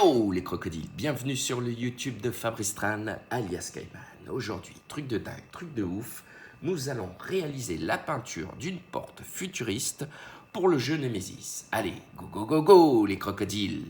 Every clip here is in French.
Yo les crocodiles, bienvenue sur le YouTube de Fabrice Tran alias Kaiman. Aujourd'hui, truc de dingue, truc de ouf, nous allons réaliser la peinture d'une porte futuriste pour le jeu Nemesis. Allez, go go go go les crocodiles.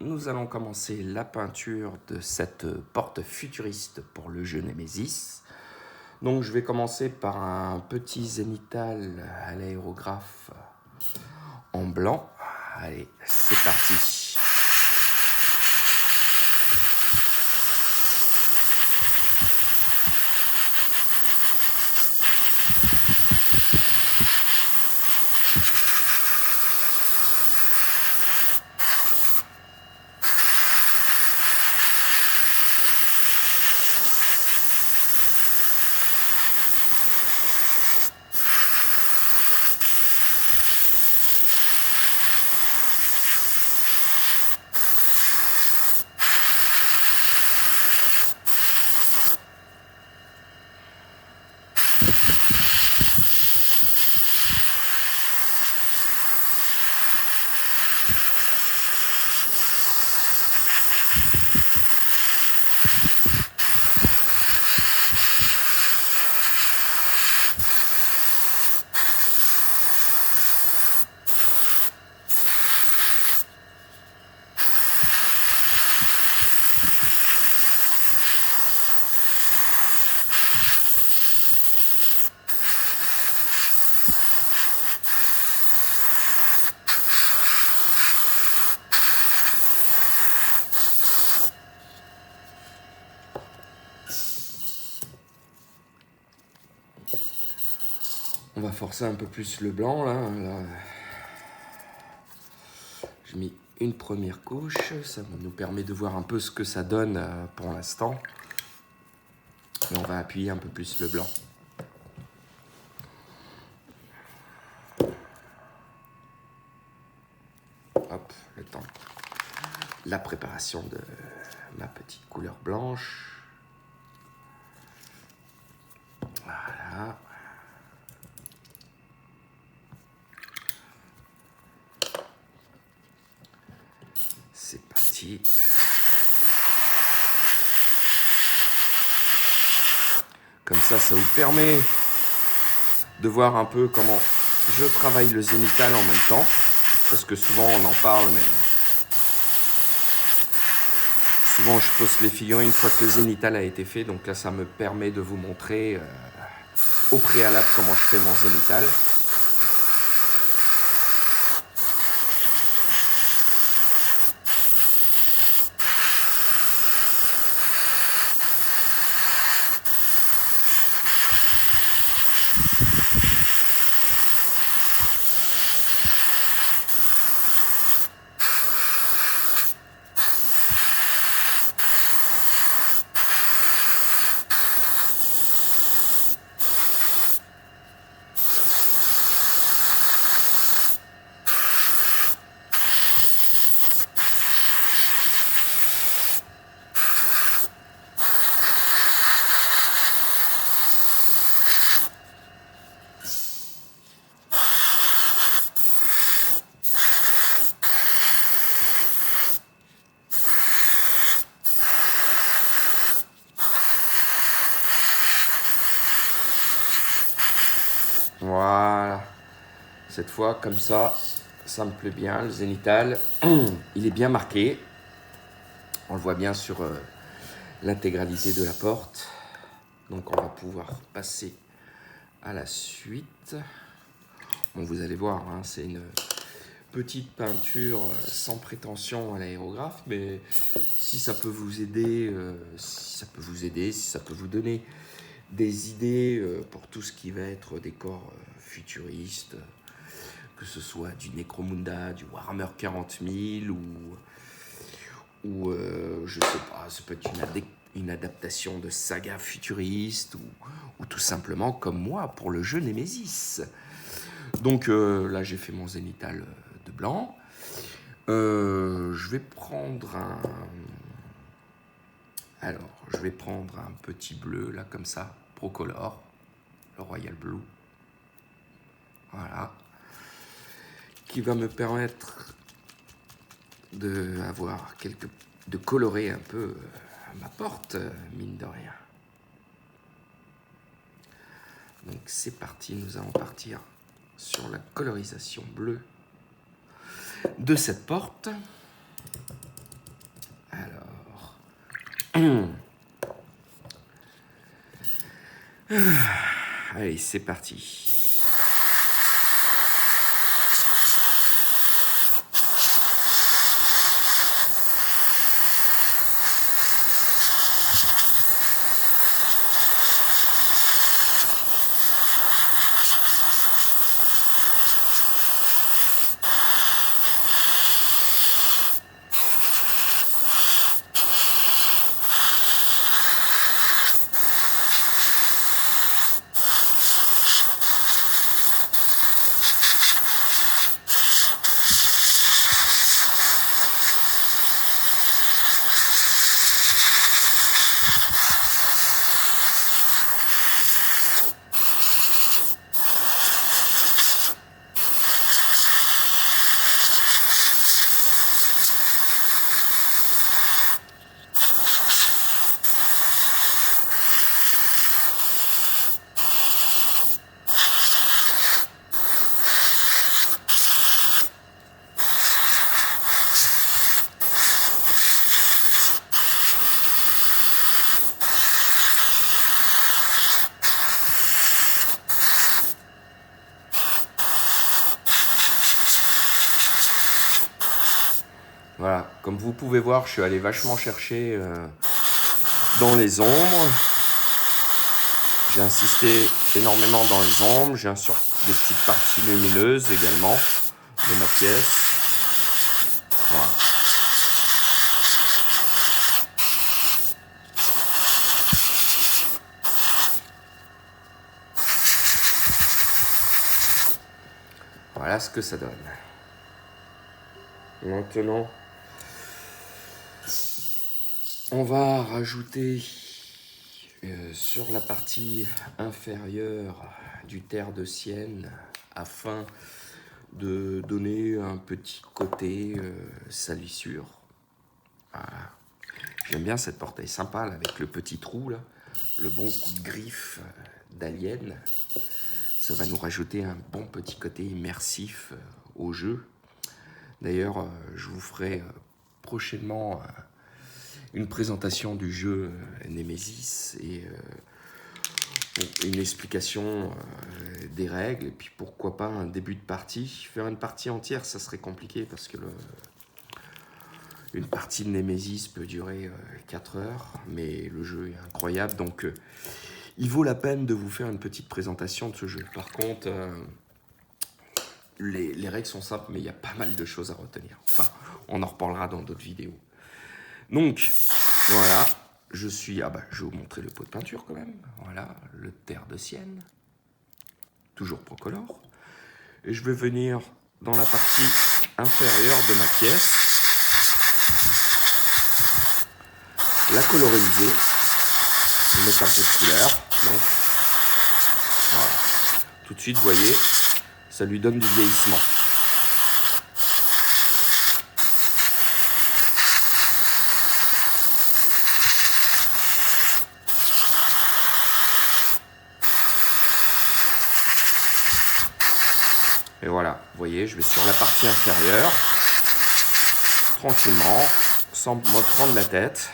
Nous allons commencer la peinture de cette porte futuriste pour le jeu Nemesis. Donc je vais commencer par un petit zénithal à l'aérographe en blanc. Allez, c'est parti. On va forcer un peu plus le blanc là. J'ai mis une première couche, ça nous permet de voir un peu ce que ça donne pour l'instant. Et on va appuyer un peu plus le blanc. Hop, le temps. La préparation de ma petite couleur blanche. Voilà. C'est parti. Comme ça vous permet de voir un peu comment je travaille le zénithal en même temps. Parce que souvent on en parle, mais souvent je pose les figurines une fois que le zénithal a été fait. Donc là, ça me permet de vous montrer au préalable comment je fais mon zénithal. Voilà, cette fois comme ça me plaît bien. Le zénithal, il est bien marqué. On le voit bien sur l'intégralité de la porte. Donc on va pouvoir passer à la suite. Bon, vous allez voir, hein, c'est une petite peinture sans prétention à l'aérographe, mais si ça peut vous aider, si ça peut vous donner des idées pour tout ce qui va être décor futuriste, que ce soit du Necromunda, du Warhammer 40 000 ou je sais pas, ça peut être une adaptation de saga futuriste ou tout simplement comme moi pour le jeu Nemesis. Donc là j'ai fait mon zénithal de blanc. Je vais prendre Alors, je vais prendre un petit bleu, là, comme ça, Procolor, le Royal Blue. Voilà. Qui va me permettre de colorer un peu ma porte, mine de rien. Donc c'est parti, nous allons partir sur la colorisation bleue de cette porte. Alors, allez, c'est parti. Voilà, comme vous pouvez voir, je suis allé vachement chercher dans les ombres. J'ai insisté énormément dans les ombres. J'ai sur des petites parties lumineuses également de ma pièce. Voilà. Voilà ce que ça donne. Maintenant, on va rajouter sur la partie inférieure du terre de Sienne afin de donner un petit côté salissure. Voilà. J'aime bien cette porte, elle est sympa là, avec le petit trou là, le bon coup de griffe d'alien. Ça va nous rajouter un bon petit côté immersif au jeu. D'ailleurs, je vous ferai prochainement une présentation du jeu Nemesis et une explication des règles, et puis pourquoi pas un début de partie. Faire une partie entière, ça serait compliqué parce que une partie de Nemesis peut durer 4 heures, mais le jeu est incroyable, donc il vaut la peine de vous faire une petite présentation de ce jeu. Par contre, les règles sont simples, mais il y a pas mal de choses à retenir. Enfin, on en reparlera dans d'autres vidéos. Donc, voilà, je vais vous montrer le pot de peinture quand même. Voilà, le terre de Sienne, toujours Procolor. Et je vais venir dans la partie inférieure de ma pièce, la coloriser, je vais mettre un peu de couleur. Donc, voilà. Tout de suite, vous voyez, ça lui donne du vieillissement. Et voilà, vous voyez, je vais sur la partie inférieure, tranquillement, sans me prendre la tête.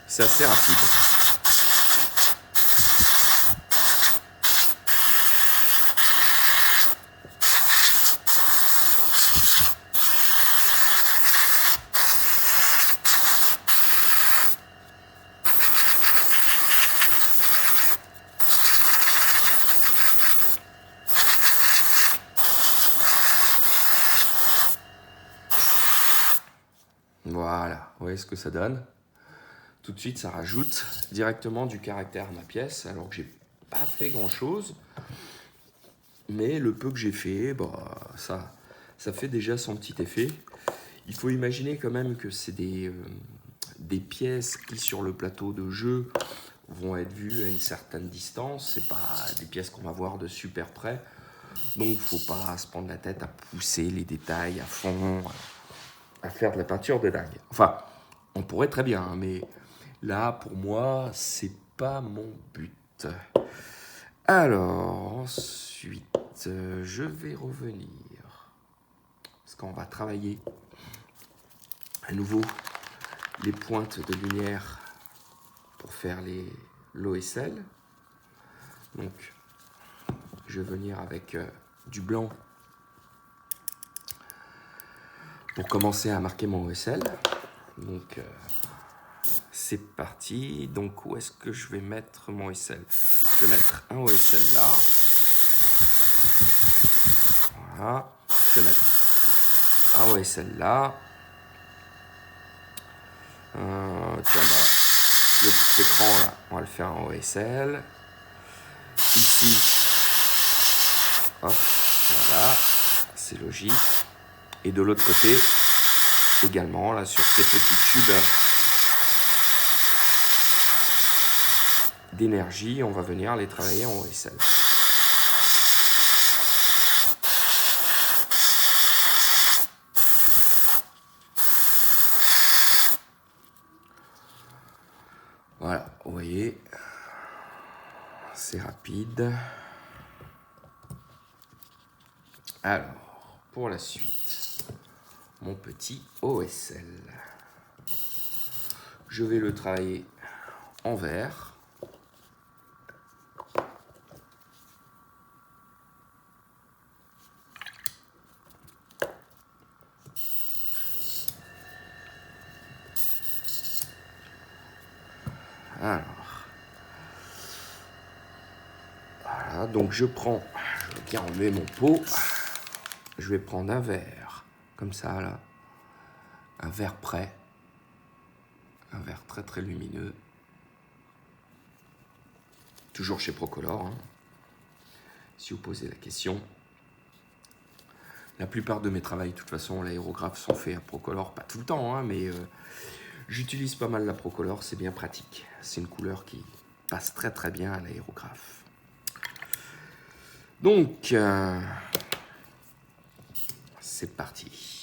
C'est assez rapide. Voilà, vous voyez ce que ça donne. Tout de suite, ça rajoute directement du caractère à ma pièce, alors que j'ai pas fait grand chose. Mais le peu que j'ai fait, ça ça fait déjà son petit effet. Il faut imaginer quand même que c'est des pièces qui, sur le plateau de jeu, vont être vues à une certaine distance. C'est pas des pièces qu'on va voir de super près. Donc, il ne faut pas se prendre la tête à pousser les détails à fond, à faire de la peinture de dingue. Enfin, on pourrait très bien, mais là, pour moi, c'est pas mon but. Alors, ensuite, je vais revenir. Parce qu'on va travailler à nouveau les pointes de lumière pour faire l'OSL. Donc, je vais venir avec du blanc pour commencer à marquer mon OSL. Donc, c'est parti. Donc, où est-ce que je vais mettre mon OSL? Je vais mettre un OSL là. Voilà. Je vais mettre un OSL là. Tiens, bah, le petit écran là, on va le faire en OSL. Ici, hop, voilà, c'est logique. Et de l'autre côté, également, là, sur ces petits tubes d'énergie, on va venir les travailler en OSL. Voilà, vous voyez, c'est rapide. Alors, pour la suite, mon petit OSL. Je vais le travailler en vert. Alors, voilà, donc je prends, je vais bien enlever mon pot, je vais prendre un verre, comme ça là, un verre prêt, un verre très très lumineux, toujours chez Procolor, hein, si vous posez la question. La plupart de mes travaux, de toute façon, l'aérographe sont faits à Procolor, pas tout le temps, hein, mais j'utilise pas mal la Procolor, c'est bien pratique. C'est une couleur qui passe très très bien à l'aérographe. Donc, c'est parti.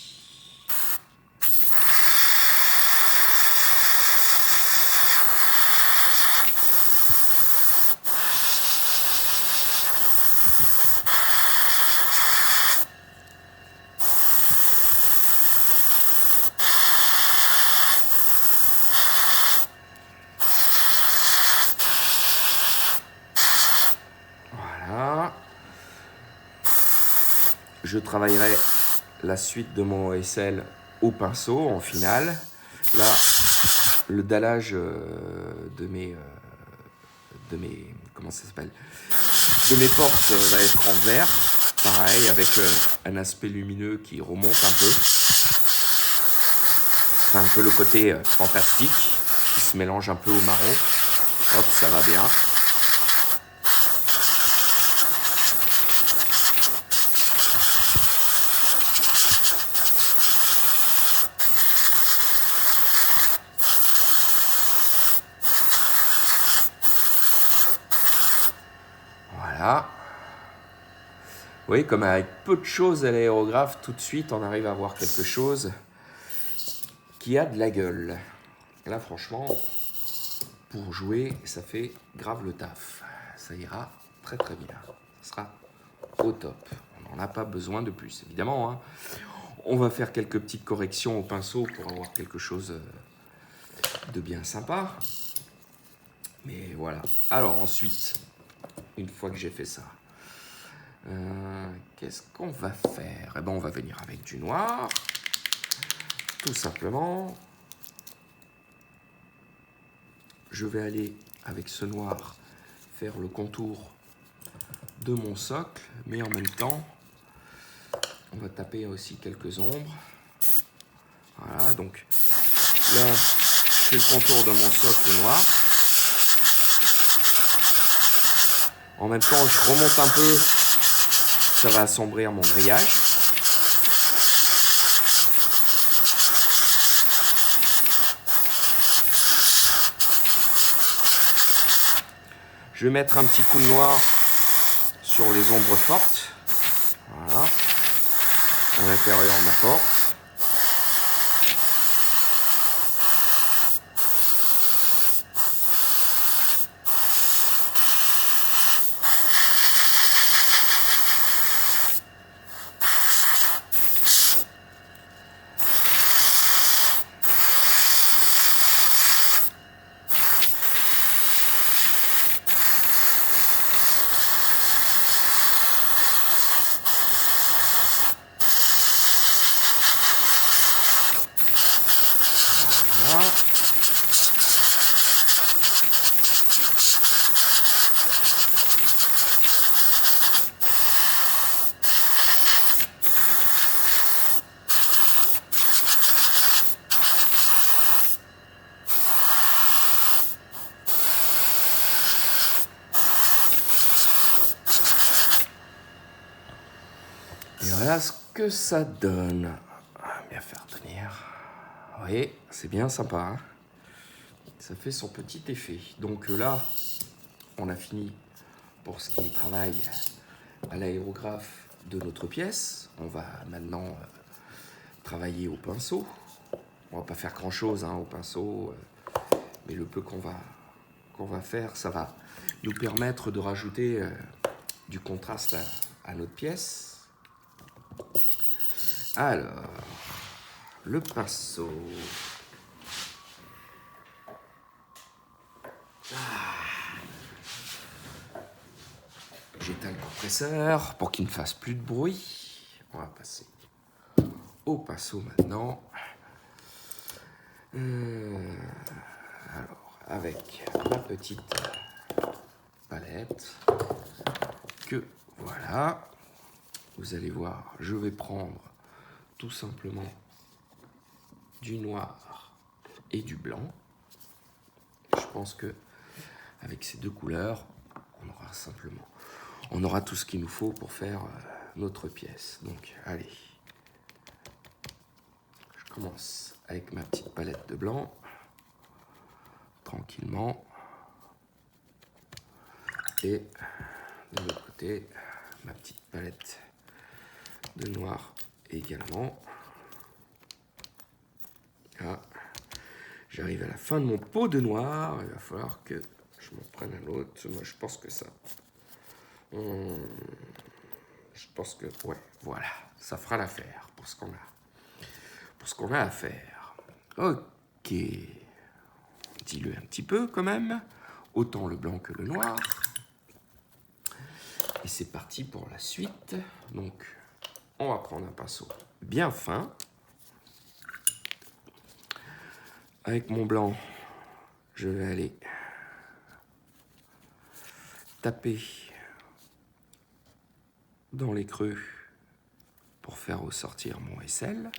Je travaillerai la suite de mon OSL au pinceau en finale. Là, le dallage de mes comment ça s'appelle, de mes portes va être en vert, pareil, avec un aspect lumineux qui remonte un peu. C'est un peu le côté fantastique qui se mélange un peu au marron. Hop, ça va bien. Voilà. Vous voyez, comme avec peu de choses à l'aérographe, tout de suite, on arrive à avoir quelque chose qui a de la gueule. Et là, franchement, pour jouer, ça fait grave le taf. Ça ira très très bien. Ça sera au top. On n'en a pas besoin de plus, évidemment, hein. On va faire quelques petites corrections au pinceau pour avoir quelque chose de bien sympa. Mais voilà. Alors ensuite, une fois que j'ai fait ça, qu'est-ce qu'on va faire? Eh ben, on va venir avec du noir, tout simplement. Je vais aller avec ce noir faire le contour de mon socle, mais en même temps, on va taper aussi quelques ombres. Voilà, donc là, je fais le contour de mon socle noir. En même temps, je remonte un peu, ça va assombrir mon grillage. Je vais mettre un petit coup de noir sur les ombres fortes. Voilà. À l'intérieur de ma porte. Voilà. Et voilà ce que ça donne. Bien faire tenir. Oui, c'est bien sympa. Hein, ça fait son petit effet. Donc là, on a fini pour ce qui est travail à l'aérographe de notre pièce. On va maintenant travailler au pinceau. On va pas faire grand chose au pinceau, mais le peu qu'on va faire, ça va nous permettre de rajouter du contraste à notre pièce. Alors, le pinceau. J'éteins le compresseur pour qu'il ne fasse plus de bruit. On va passer au pinceau maintenant. Alors, avec ma petite palette, que voilà, vous allez voir, je vais prendre tout simplement du noir et du blanc. Je pense que avec ces deux couleurs, on aura tout ce qu'il nous faut pour faire notre pièce. Donc, allez. Je commence avec ma petite palette de blanc. Tranquillement. Et de l'autre côté, ma petite palette de noir également. Là, j'arrive à la fin de mon pot de noir. Il va falloir que je m'en prenne un autre. Moi, je pense que ça... Je pense que... Ouais, voilà. Ça fera l'affaire pour ce qu'on a à faire. Ok. Dilue un petit peu quand même. Autant le blanc que le noir. Et c'est parti pour la suite. Donc, on va prendre un pinceau bien fin. Avec mon blanc, je vais aller taper dans les creux pour faire ressortir mon aisselle.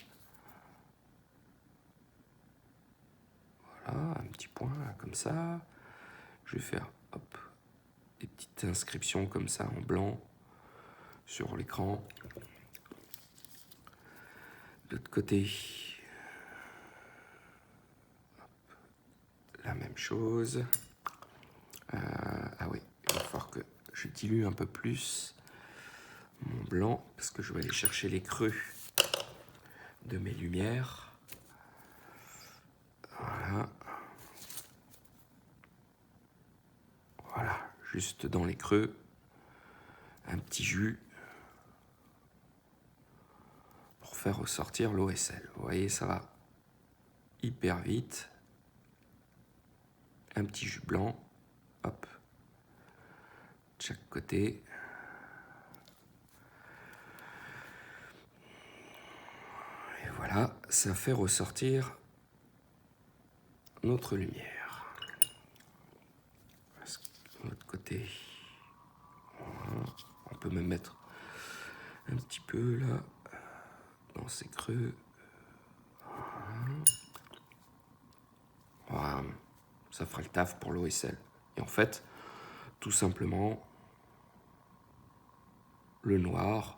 Voilà, un petit point là, comme ça. Je vais faire hop, des petites inscriptions comme ça en blanc sur l'écran. De l'autre côté, hop, la même chose. Ah oui, il va falloir que je dilue un peu plus mon blanc parce que je vais aller chercher les creux de mes lumières. Voilà. Voilà, juste dans les creux, un petit jus pour faire ressortir l'OSL. Vous voyez, ça va hyper vite. Un petit jus blanc, hop, de chaque côté. Et voilà, ça fait ressortir notre lumière. De l'autre côté, voilà. On peut même mettre un petit peu là, dans ces creux. Voilà. Ça fera le taf pour l'OSL. Et en fait, tout simplement, le noir,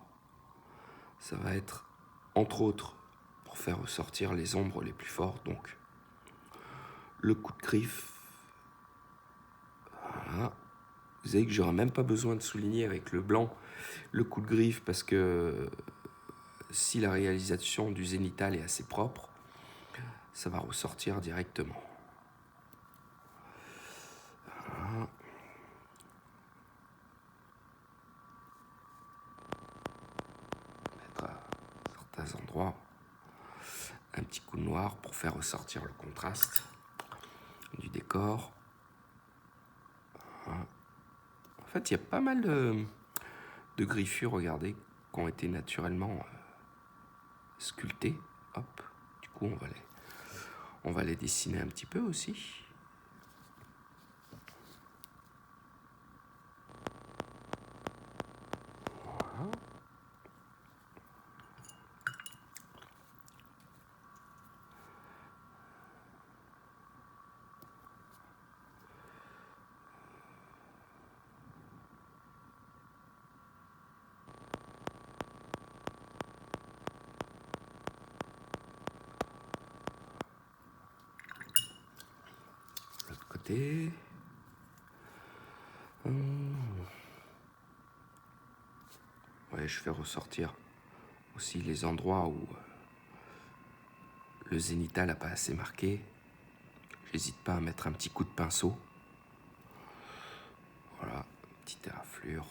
ça va être, entre autres, pour faire ressortir les ombres les plus fortes. Donc, le coup de griffe. Voilà. Vous savez que j'aurais même pas besoin de souligner avec le blanc le coup de griffe, parce que si la réalisation du zénithal est assez propre, ça va ressortir directement. Voilà. Mettre à certains endroits un petit coup de noir pour faire ressortir le contraste du décor. Voilà. En fait, il y a pas mal de griffures, regardez, qui ont été naturellement sculptées. Hop, du coup, on va les dessiner un petit peu aussi. Voilà. L'autre côté. Ouais, je fais ressortir aussi les endroits où le zénithal n'a pas assez marqué. J'hésite pas à mettre un petit coup de pinceau. Voilà, petite éraflure.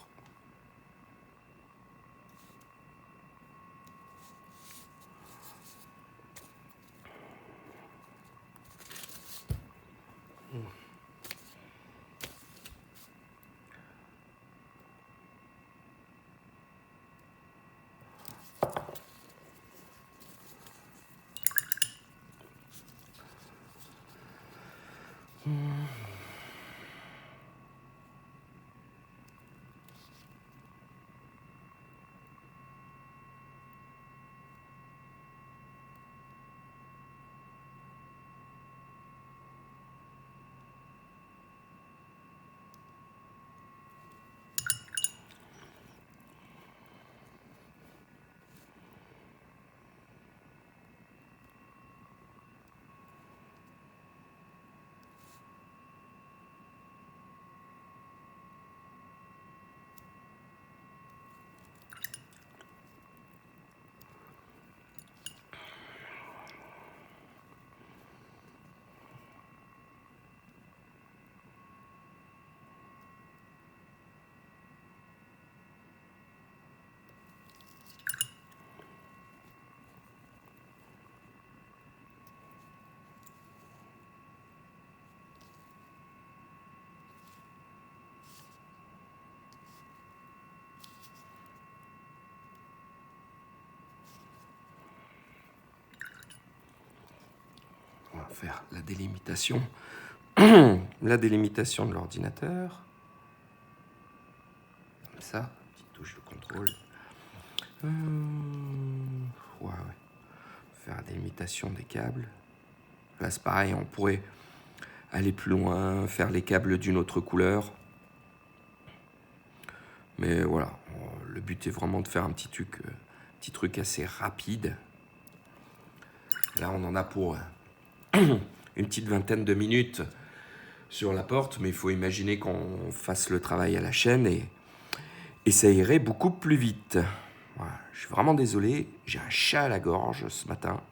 On va faire la délimitation. La délimitation de l'ordinateur. Comme ça, petite touche de contrôle. Ouais. Faire la délimitation des câbles. Là, c'est pareil, on pourrait aller plus loin, faire les câbles d'une autre couleur. Mais voilà, le but est vraiment de faire un petit truc assez rapide. Là, on en a pour une petite vingtaine de minutes sur la porte, mais il faut imaginer qu'on fasse le travail à la chaîne et ça irait beaucoup plus vite. Voilà, je suis vraiment désolé, j'ai un chat à la gorge ce matin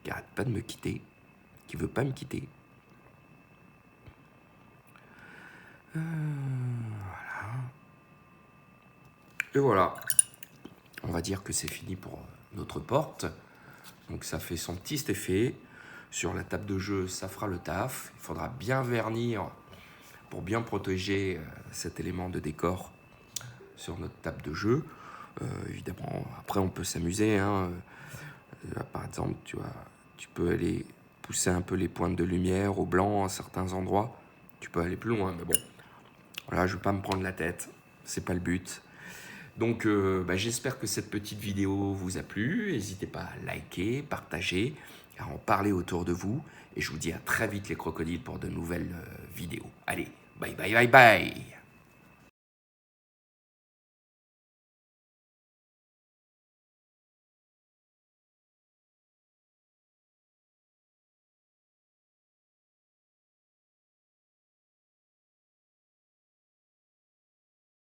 qui arrête pas de me quitter, qui veut pas me quitter. Voilà. Et voilà, on va dire que c'est fini pour notre porte. Donc ça fait son petit effet. Sur la table de jeu, ça fera le taf. Il faudra bien vernir pour bien protéger cet élément de décor sur notre table de jeu. Évidemment, après on peut s'amuser. Là, par exemple, tu peux aller pousser un peu les pointes de lumière au blanc à certains endroits. Tu peux aller plus loin, mais bon. Voilà, je ne veux pas me prendre la tête. C'est pas le but. Donc, j'espère que cette petite vidéo vous a plu. N'hésitez pas à liker, partager, à en parler autour de vous. Et je vous dis à très vite les crocodiles pour de nouvelles vidéos. Allez, bye bye bye bye.